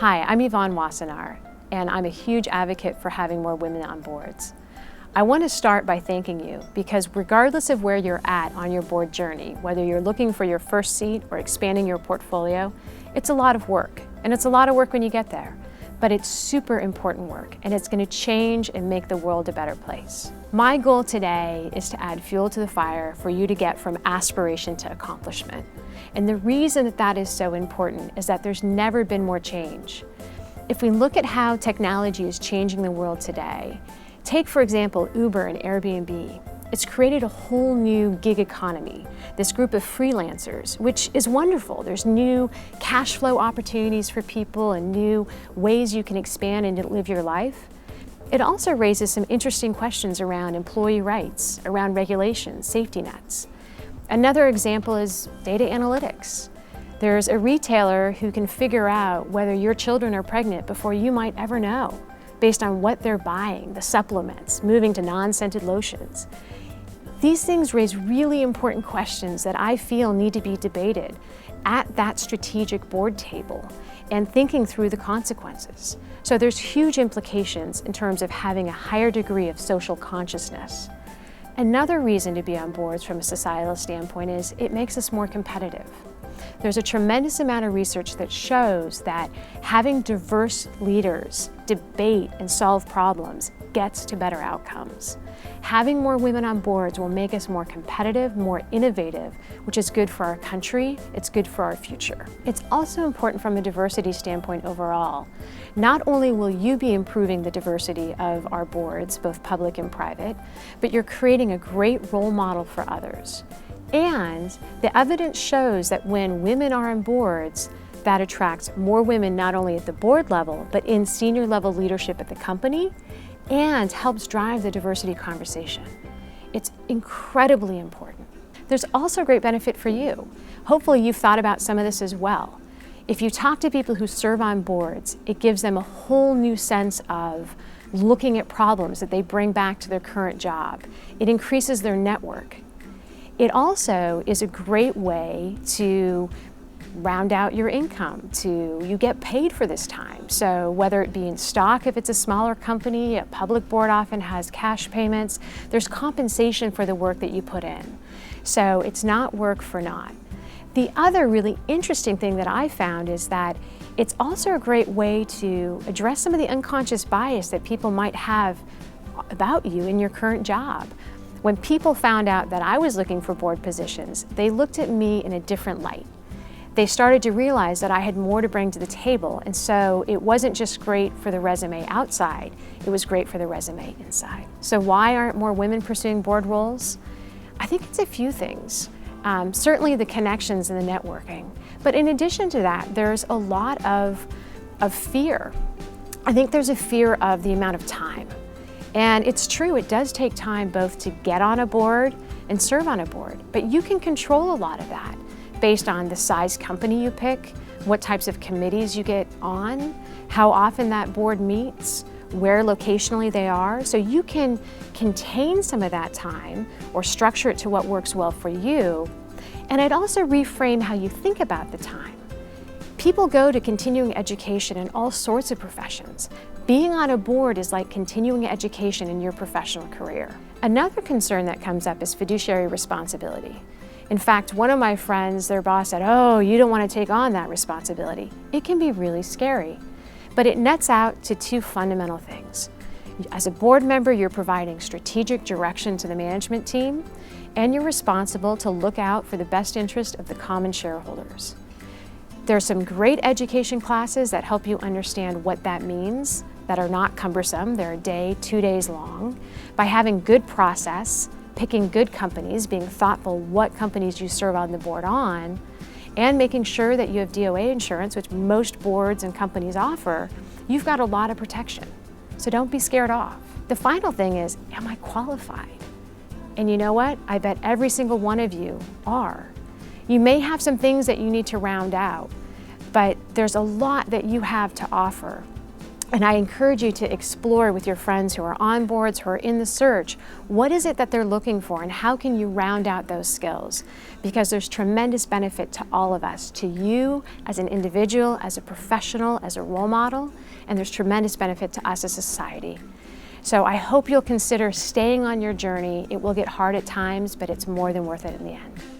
Hi, I'm Yvonne Wassenaar, and I'm a huge advocate for having more women on boards. I want to start by thanking you because regardless of where you're at on your board journey, whether you're looking for your first seat or expanding your portfolio, it's a lot of work, and it's a lot of work when you get there. But it's super important work, and it's going to change and make the world a better place. My goal today is to add fuel to the fire for you to get from aspiration to accomplishment. And the reason that that is so important is that there's never been more change. If we look at how technology is changing the world today, take for example Uber and Airbnb. It's created a whole new gig economy, this group of freelancers, which is wonderful. There's new cash flow opportunities for people and new ways you can expand and live your life. It also raises some interesting questions around employee rights, around regulations, safety nets. Another example is data analytics. There's a retailer who can figure out whether your children are pregnant before you might ever know, based on what they're buying, the supplements, moving to non-scented lotions. These things raise really important questions that I feel need to be debated at that strategic board table and thinking through the consequences. So there's huge implications in terms of having a higher degree of social consciousness. Another reason to be on boards from a societal standpoint is it makes us more competitive. There's a tremendous amount of research that shows that having diverse leaders debate and solve problems gets to better outcomes. Having more women on boards will make us more competitive, more innovative, which is good for our country, it's good for our future. It's also important from a diversity standpoint overall. Not only will you be improving the diversity of our boards, both public and private, but you're creating a great role model for others. And the evidence shows that when women are on boards, that attracts more women not only at the board level, but in senior level leadership at the company, and helps drive the diversity conversation. It's incredibly important. There's also great benefit for you. Hopefully you've thought about some of this as well. If you talk to people who serve on boards, it gives them a whole new sense of looking at problems that they bring back to their current job. It increases their network. It also is a great way to round out your income. You get paid for this time. So whether it be in stock, if it's a smaller company, a public board often has cash payments, there's compensation for the work that you put in. So it's not work for naught. The other really interesting thing that I found is that it's also a great way to address some of the unconscious bias that people might have about you in your current job. When people found out that I was looking for board positions, they looked at me in a different light. They started to realize that I had more to bring to the table, and so it wasn't just great for the resume outside, it was great for the resume inside. So why aren't more women pursuing board roles? I think it's a few things. Certainly the connections and the networking, but in addition to that, there's a lot of fear. I think there's a fear of the amount of time. And it's true, it does take time both to get on a board and serve on a board, but you can control a lot of that based on the size company you pick, what types of committees you get on, how often that board meets, where locationally they are. So you can contain some of that time or structure it to what works well for you. And I'd also reframe how you think about the time. People go to continuing education in all sorts of professions. Being on a board is like continuing education in your professional career. Another concern that comes up is fiduciary responsibility. In fact, one of my friends, their boss said, "Oh, you don't want to take on that responsibility." It can be really scary, but it nets out to two fundamental things. As a board member, you're providing strategic direction to the management team, and you're responsible to look out for the best interest of the common shareholders. There are some great education classes that help you understand what that means, that are not cumbersome. They're a day, 2 days long. By having good process, picking good companies, being thoughtful what companies you serve on the board on, and making sure that you have DOA insurance, which most boards and companies offer, you've got a lot of protection. So don't be scared off. The final thing is, am I qualified? And you know what? I bet every single one of you are. You may have some things that you need to round out, but there's a lot that you have to offer And I encourage you to explore with your friends who are on boards, who are in the search, what is it that they're looking for and how can you round out those skills? Because there's tremendous benefit to all of us, to you as an individual, as a professional, as a role model, and there's tremendous benefit to us as a society. So I hope you'll consider staying on your journey. It will get hard at times, but it's more than worth it in the end.